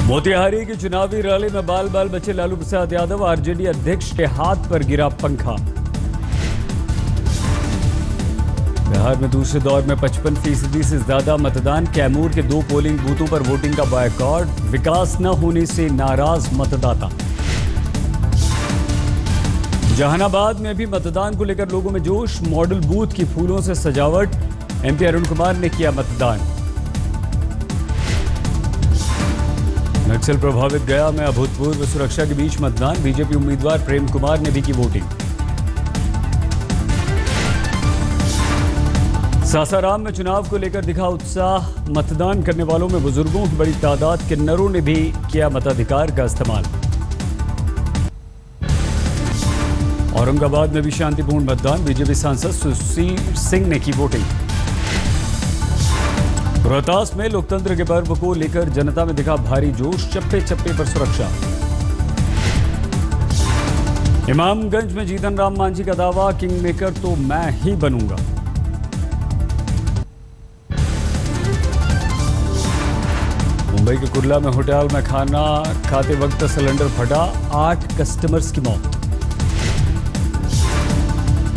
मोतिहारी की चुनावी रैली में बाल बाल बचे लालू प्रसाद यादव, आरजेडी अध्यक्ष के हाथ पर गिरा पंखा। बिहार में दूसरे दौर में 55% से ज्यादा मतदान, कैमूर के 2 पोलिंग बूथों पर वोटिंग का बॉयकॉट, विकास न होने से नाराज मतदाता। जहानाबाद में भी मतदान को लेकर लोगों में जोश, मॉडल बूथ की फूलों से सजावट, एमपी अरुण कुमार ने किया मतदान। नक्सल प्रभावित गया में अभूतपूर्व सुरक्षा के बीच मतदान, बीजेपी उम्मीदवार प्रेम कुमार ने भी की वोटिंग। सासाराम में चुनाव को लेकर दिखा उत्साह, मतदान करने वालों में बुजुर्गों की बड़ी तादाद, किन्नरों ने भी किया मताधिकार का इस्तेमाल। औरंगाबाद में भी शांतिपूर्ण मतदान, बीजेपी सांसद सुशील सिंह ने की वोटिंग। रोहतास में लोकतंत्र के पर्व को लेकर जनता में दिखा भारी जोश, चप्पे चप्पे पर सुरक्षा। इमामगंज में जीतन राम मांझी का दावा, किंग मेकर तो मैं ही बनूंगा। मुंबई के कुर्ला में होटल में खाना खाते वक्त सिलेंडर फटा, 8 कस्टमर्स की मौत।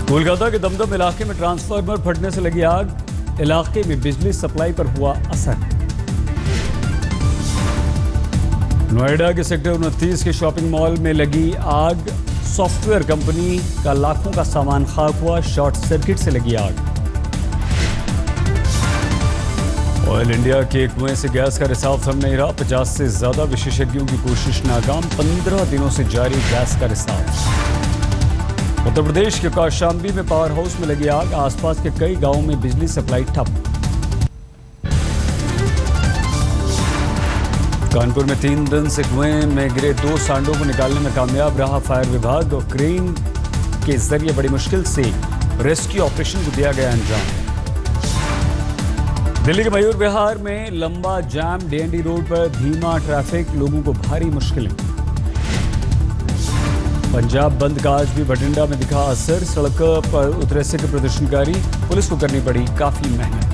कोलकाता के दमदम इलाके में ट्रांसफार्मर फटने से लगी आग, इलाके में बिजली सप्लाई पर हुआ असर। नोएडा के सेक्टर 29 के शॉपिंग मॉल में लगी आग, सॉफ्टवेयर कंपनी का लाखों का सामान खाक हुआ, शॉर्ट सर्किट से लगी आग। ऑयल इंडिया के कुएं से गैस का रिसाव थम नहीं रहा, 50 से ज्यादा विशेषज्ञों की कोशिश नाकाम, 15 दिनों से जारी गैस का रिसाव। उत्तर प्रदेश के कौशाम्बी में पावर हाउस में लगी आग, आसपास के कई गांवों में बिजली सप्लाई ठप। कानपुर में 3 दिन से कुएं में गिरे 2 सांडों को निकालने में कामयाब रहा फायर विभाग, और क्रेन के जरिए बड़ी मुश्किल से रेस्क्यू ऑपरेशन को दिया गया अंजाम। दिल्ली के मयूर विहार में लंबा जाम, डीएनडी रोड पर धीमा ट्रैफिक, लोगों को भारी मुश्किलें। पंजाब बंद का आज भी बठिंडा में दिखा असर, सड़क पर उतरे सिख प्रदर्शनकारी, पुलिस को करनी पड़ी काफी मेहनत।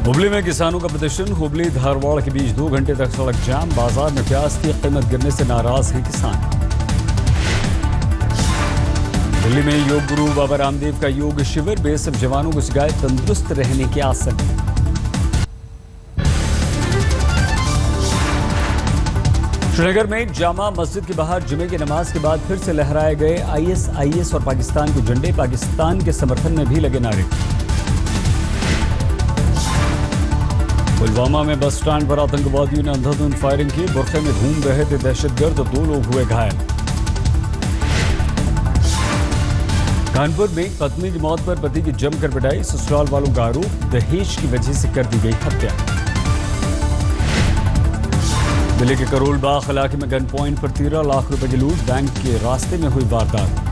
हुबली में किसानों का प्रदर्शन, हुबली धारवाड़ के बीच 2 घंटे तक सड़क जाम, बाजार में प्याज की कीमत गिरने से नाराज हैं किसान। दिल्ली में योग गुरु बाबा रामदेव का योग शिविर, बीएसएफ जवानों को सिखाए तंदुरुस्त रहने के आसन। श्रीनगर में जामा मस्जिद के बाहर जुमे की नमाज के बाद फिर से लहराए गए आईएसआईएस और पाकिस्तान के झंडे, पाकिस्तान के समर्थन में भी लगे नारे। पुलवामा में बस स्टैंड पर आतंकवादियों ने अंधाधुंध फायरिंग की, बुरखे में घूम रहे थे दहशतगर्द, 2 लोग हुए घायल। कानपुर में पत्नी की मौत पर पति की जमकर पिटाई, ससुराल वालों का आरोप, दहेज की वजह से कर दी गई हत्या। दिल्ली के करोल बाग इलाके में गन पॉइंट पर 13 लाख रुपए की लूट, बैंक के रास्ते में हुई वारदात।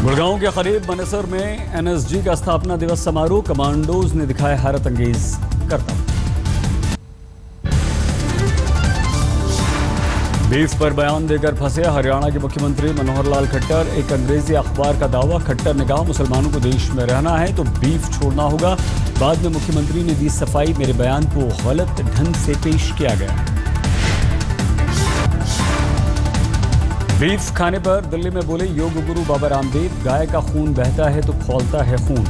गुड़गांव के करीब मनसर में एनएसजी का स्थापना दिवस समारोह, कमांडोज ने दिखाया हैरत अंगेज करतब। बीफ पर बयान देकर फंसे हरियाणा के मुख्यमंत्री मनोहर लाल खट्टर, एक अंग्रेजी अखबार का दावा, खट्टर ने कहा मुसलमानों को देश में रहना है तो बीफ छोड़ना होगा। बाद में मुख्यमंत्री ने दी सफाई, मेरे बयान को गलत ढंग से पेश किया गया। बीफ खाने पर दिल्ली में बोले योग गुरु बाबा रामदेव, गाय का खून बहता है तो खौलता है खून।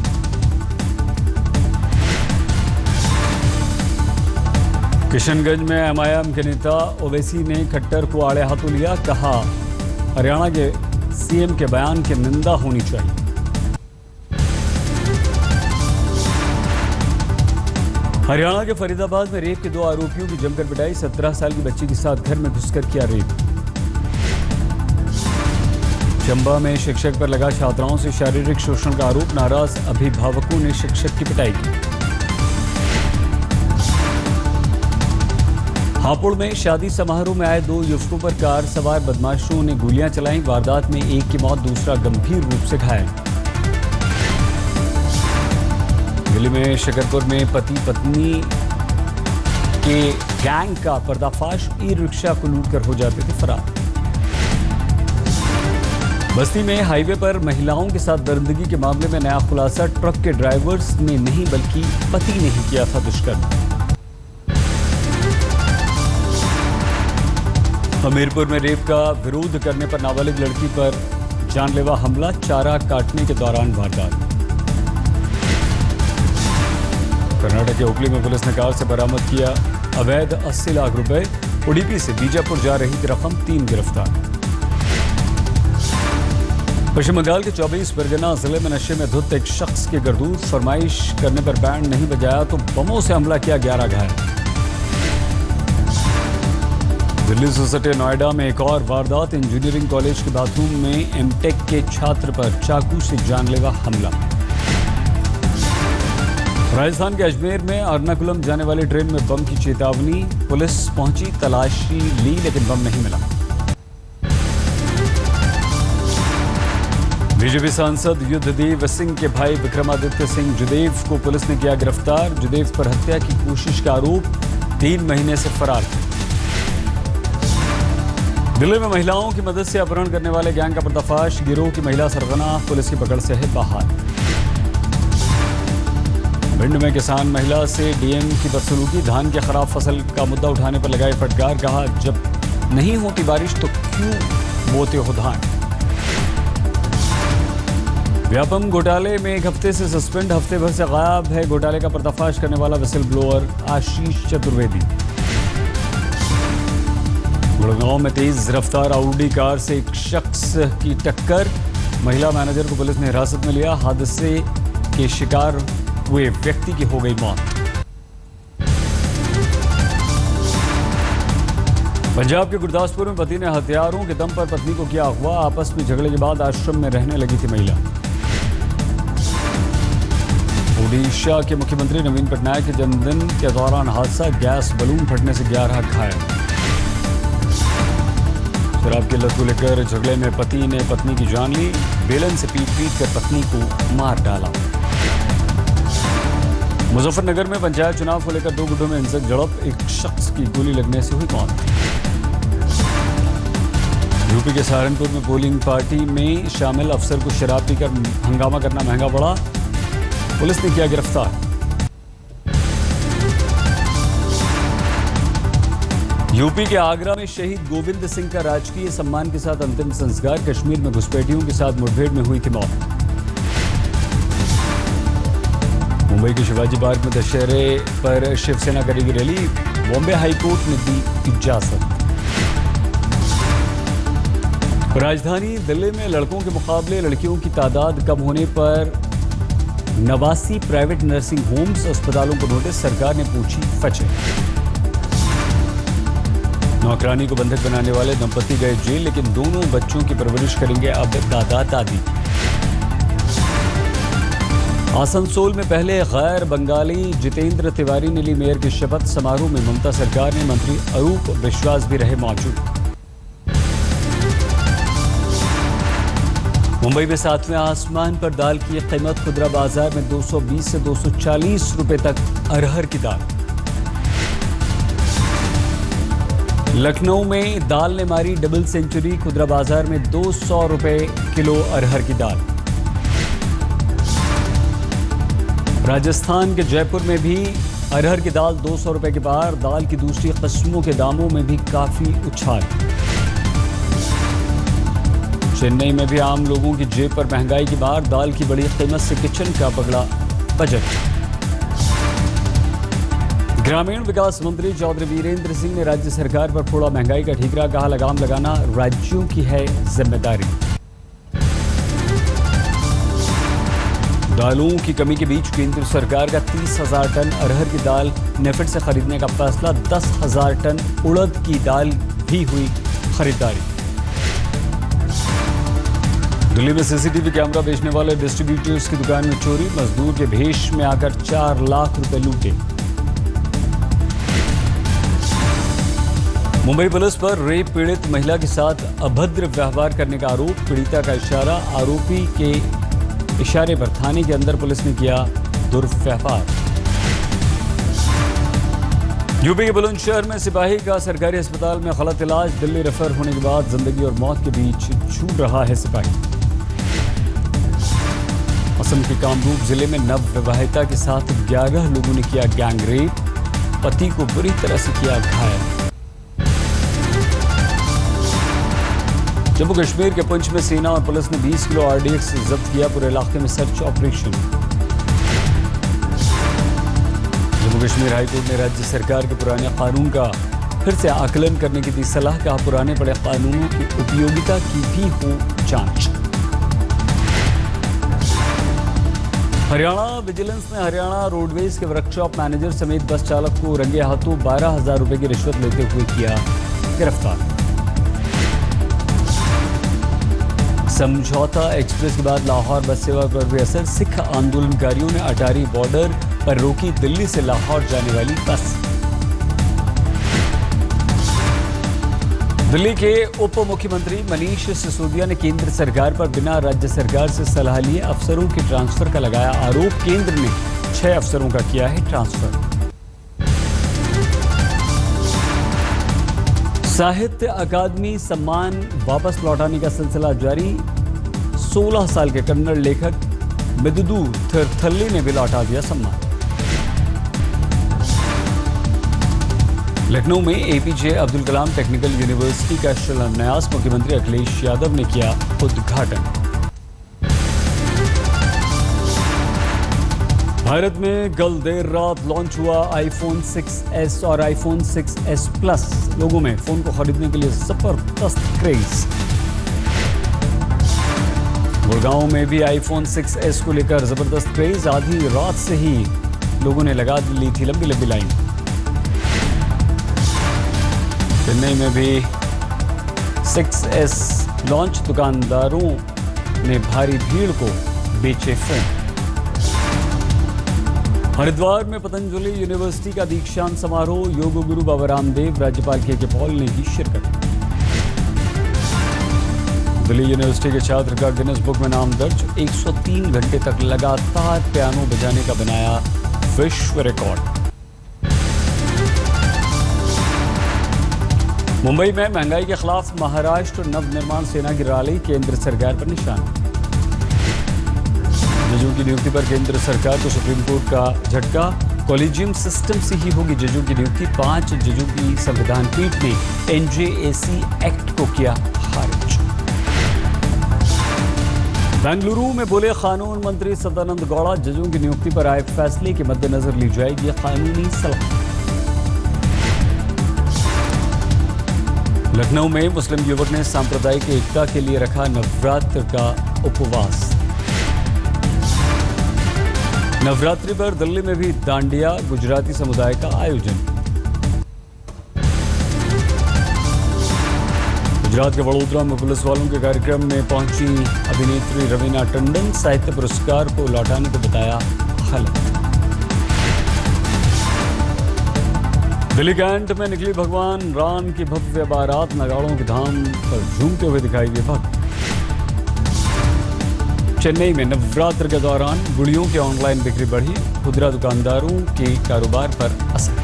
किशनगंज में एमआईएम के नेता ओवैसी ने खट्टर को आड़े हाथों लिया, कहा हरियाणा के सीएम के बयान की निंदा होनी चाहिए। हरियाणा के फरीदाबाद में रेप के 2 आरोपियों की जमकर पिटाई, 17 साल की बच्ची के साथ घर में घुसकर किया रेप। चंबा में शिक्षक पर लगा छात्राओं से शारीरिक शोषण का आरोप, नाराज अभिभावकों ने शिक्षक की पिटाई की। हापुड़ में शादी समारोह में आए 2 युवकों पर कार सवार बदमाशों ने गोलियां चलाई, वारदात में एक की मौत, दूसरा गंभीर रूप से घायल। दिल्ली में शकरपुर में पति पत्नी के गैंग का पर्दाफाश, ई रिक्शा को लूटकर हो जाते थे फरार। बस्ती में हाईवे पर महिलाओं के साथ दरिंदगी के मामले में नया खुलासा। ट्रक के ड्राइवर्स ने नहीं बल्कि पति ने ही किया था दुष्कर्म। हमीरपुर में रेप का विरोध करने पर नाबालिग लड़की पर जानलेवा हमला, चारा काटने के दौरान वारदात। कर्नाटक के हुगली में पुलिस ने कार से बरामद किया अवैध 80 लाख रुपए। उडुपी से बीजापुर जा रही रकम, 3 गिरफ्तार। पश्चिम बंगाल के 24 परगना जिले में नशे में धुत एक शख्स की करतूत। फरमाइश करने पर बैंड नहीं बजाया तो बमों से हमला किया, 11 घायल। दिल्ली सोसाइटी नोएडा में एक और वारदात। इंजीनियरिंग कॉलेज के बाथरूम में एमटेक के छात्र पर चाकू से जानलेवा हमला। राजस्थान के अजमेर में एर्नाकुलम जाने वाली ट्रेन में बम की चेतावनी। पुलिस पहुंची, तलाशी ली लेकिन बम नहीं मिला। बीजेपी सांसद युद्धदेव सिंह के भाई विक्रमादित्य सिंह जुदेव को पुलिस ने किया गिरफ्तार। जुदेव पर हत्या की कोशिश का आरोप, 3 महीने से फरार थे। दिल्ली में महिलाओं की मदद से अपहरण करने वाले गैंग का पर्दाफाश। गिरोह की महिला सरगना पुलिस की पकड़ से है बाहर। भिंड में किसान महिला से डीएम की बदसलूकी। धान के खराब फसल का मुद्दा उठाने पर लगाई फटकार। कहा, जब नहीं होती बारिश तो क्यों बोते हो धान। व्यापम घोटाले में 1 हफ्ते से सस्पेंड, हफ्ते भर से गायब है घोटाले का पर्दाफाश करने वाला विसल ब्लोअर आशीष चतुर्वेदी। गुड़गांव में तेज रफ्तार ऑडी कार से एक शख्स की टक्कर। महिला मैनेजर को पुलिस ने हिरासत में लिया। हादसे के शिकार हुए व्यक्ति की हो गई मौत। पंजाब के गुरदासपुर में पति ने हथियारों के दम पर पत्नी को किया अगवा। आपस में झगड़े के बाद आश्रम में रहने लगी थी महिला। ओडिशा के मुख्यमंत्री नवीन पटनायक के जन्मदिन के दौरान हादसा, गैस बलून फटने से 11 घायल। शराब की लत को लेकर झगड़े में पति ने पत्नी की जान ली। बेलन से पीट कर पत्नी को मार डाला। मुजफ्फरनगर में पंचायत चुनाव को लेकर 2 गुटों में हिंसक झड़प। एक शख्स की गोली लगने से हुई मौत। यूपी के सहारनपुर में पोलिंग पार्टी में शामिल अफसर को शराब पीकर हंगामा करना महंगा पड़ा। पुलिस ने किया गिरफ्तार। यूपी के आगरा में शहीद गोविंद सिंह का राजकीय सम्मान के साथ अंतिम संस्कार। कश्मीर में घुसपैठियों के साथ मुठभेड़ में हुई थी मौत। मुंबई के शिवाजी पार्क में दशहरे पर शिवसेना करेगी रैली। बॉम्बे हाईकोर्ट ने दी इजाजत। राजधानी दिल्ली में लड़कों के मुकाबले लड़कियों की तादाद कम होने पर 89 प्राइवेट नर्सिंग होम्स अस्पतालों को नोटिस। सरकार ने पूछी वजह। नौकरानी को बंधक बनाने वाले दंपति गए जेल, लेकिन दोनों बच्चों की परवरिश करेंगे अब दादा दादी। आसनसोल में पहले गैर बंगाली जितेंद्र तिवारी ने ली मेयर की शपथ। समारोह में ममता सरकार ने मंत्री अरूप विश्वास भी रहे मौजूद। मुंबई में 7वें आसमान पर दाल की कीमत। खुदरा बाजार में 220 से 240 रुपए तक अरहर की दाल। लखनऊ में दाल ने मारी डबल सेंचुरी। खुदरा बाजार में 200 रुपए किलो अरहर की दाल। राजस्थान के जयपुर में भी अरहर की दाल 200 रुपए के पार। दाल की दूसरी किस्मों के दामों में भी काफी उछाल। चेन्नई में भी आम लोगों की जेब पर महंगाई की मार। दाल की बड़ी कीमत से किचन का पगड़ा बजट। ग्रामीण विकास मंत्री चौधरी वीरेंद्र सिंह ने राज्य सरकार पर फोड़ा महंगाई का ठीकरा। कहा, लगाम लगाना राज्यों की है जिम्मेदारी। दालों की कमी के बीच केंद्र सरकार का 30,000 टन अरहर की दाल नेफेड से खरीदने का फैसला। 10,000 टन उड़द की दाल भी हुई खरीदारी। दिल्ली में सीसीटीवी कैमरा बेचने वाले डिस्ट्रीब्यूटर्स की दुकान में चोरी। मजदूर के भेष में आकर 4 लाख रुपए लूटे। मुंबई पुलिस पर रेप पीड़ित महिला के साथ अभद्र व्यवहार करने का आरोप। पीड़िता का इशारा, आरोपी के इशारे पर थाने के अंदर पुलिस ने किया दुर्व्यवहार। यूपी के बुलंदशहर में सिपाही का सरकारी अस्पताल में गलत इलाज। दिल्ली रेफर होने के बाद जिंदगी और मौत के बीच छूट रहा है सिपाही। असम के कामरूप जिले में नव विवाहिता के साथ 11 लोगों ने किया गैंगरेप, पति को बुरी तरह से किया घायल। जम्मू कश्मीर के पुंछ में सेना और पुलिस ने 20 किलो RDX जब्त किया, पूरे इलाके में search operation. Jammu Kashmir high court ने राज्य सरकार के पुराने कानून का फिर से आकलन करने की दी सलाह, कहा पुराने बड़े कानूनों की उपयोगिता की भी हो जांच। हरियाणा विजिलेंस ने हरियाणा रोडवेज के वर्कशॉप मैनेजर समेत बस चालक को रंगे हाथों 12,000 रुपए की रिश्वत लेते हुए किया गिरफ्तार। समझौता एक्सप्रेस के बाद लाहौर बस सेवा पर भी असर, सिख आंदोलनकारियों ने अटारी बॉर्डर पर रोकी दिल्ली से लाहौर जाने वाली बस। दिल्ली के उप मुख्यमंत्री मनीष सिसोदिया ने केंद्र सरकार पर बिना राज्य सरकार से सलाह लिए अफसरों के ट्रांसफर का लगाया आरोप, केंद्र ने 6 अफसरों का किया है ट्रांसफर। साहित्य अकादमी सम्मान वापस लौटाने का सिलसिला जारी, 16 साल के कन्नड़ लेखक मिदुदु थिरथल्ली ने भी लौटा दिया सम्मान। लखनऊ में APJ Abdul Kalam technical university का शिलान्यास मुख्यमंत्री अखिलेश यादव ने किया उद्घाटन। भारत में कल देर रात लॉन्च हुआ iPhone 6s और iPhone 6s Plus, लोगों में फोन को खरीदने के लिए जबरदस्त क्रेज। गुड़गांव में भी iPhone 6s को लेकर जबरदस्त क्रेज, आधी रात से ही लोगों ने लगा ली थी लंबी लंबी लाइन। चेन्नई में भी 6s लॉन्च, दुकानदारों ने भारी भीड़ को बेचे फोन। हरिद्वार में पतंजलि यूनिवर्सिटी का दीक्षांत समारोह, योग गुरु बाबा रामदेव, राज्यपाल के पॉल ने की शिरकत। दिल्ली यूनिवर्सिटी के छात्र का गिनेस बुक में नाम दर्ज, 103 घंटे तक लगातार पियानो बजाने का बनाया विश्व रिकॉर्ड। मुंबई में महंगाई के खिलाफ महाराष्ट्र नवनिर्माण सेना की रैली, केंद्र सरकार पर निशाना। जजों की नियुक्ति पर केंद्र सरकार को सुप्रीम कोर्ट का झटका, कॉलेजियम सिस्टम से ही होगी जजों की नियुक्ति, 5 जजों की संविधान पीठ ने NJAC एक्ट को किया खारिज। बेंगलुरु में बोले कानून मंत्री सदानंद गौड़ा, जजों की नियुक्ति पर आए फैसले के मद्देनजर ली जाएगी कानूनी सलाह। लखनऊ में मुस्लिम युवक ने सांप्रदायिक एकता के लिए रखा नवरात्र का उपवास। नवरात्रि पर दिल्ली में भी दांडिया गुजराती समुदाय का आयोजन। गुजरात के वडोदरा में पुलिस वालों के कार्यक्रम में पहुंची अभिनेत्री रवीना टंडन, साहित्य पुरस्कार को लौटाने को बताया गलत। दिल्ली कैंट में निकली भगवान राम की भव्य बारात, नगाड़ों की धाम पर झूमते हुए दिखाई दिए भक्त। चेन्नई में नवरात्र के दौरान गुड़ियों की ऑनलाइन बिक्री बढ़ी, खुदरा दुकानदारों के कारोबार पर असर।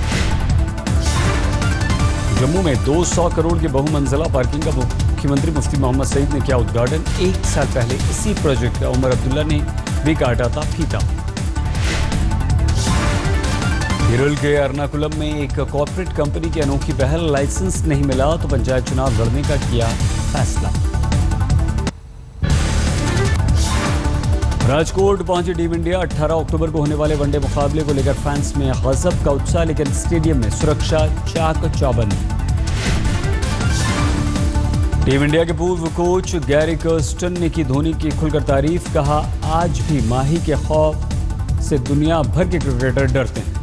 जम्मू में 200 करोड़ की बहुमंजिला पार्किंग का मुख्यमंत्री मुफ्ती मोहम्मद सईद ने किया उद्घाटन, 1 साल पहले इसी प्रोजेक्ट का उमर अब्दुल्ला ने भी काटा था फीता। केरल के एर्नाकुलम में एक कॉर्पोरेट कंपनी की अनोखी पहल, लाइसेंस नहीं मिला तो पंचायत चुनाव लड़ने का किया फैसला। राजकोट पहुंची टीम इंडिया, 18 अक्टूबर को होने वाले वनडे मुकाबले को लेकर फैंस में गजब का उत्साह, लेकिन स्टेडियम में सुरक्षा चाक चौबंद। टीम इंडिया के पूर्व कोच गैरी कर्स्टन ने की धोनी की खुलकर तारीफ, कहा आज भी माही के खौफ से दुनिया भर के क्रिकेटर डरते हैं।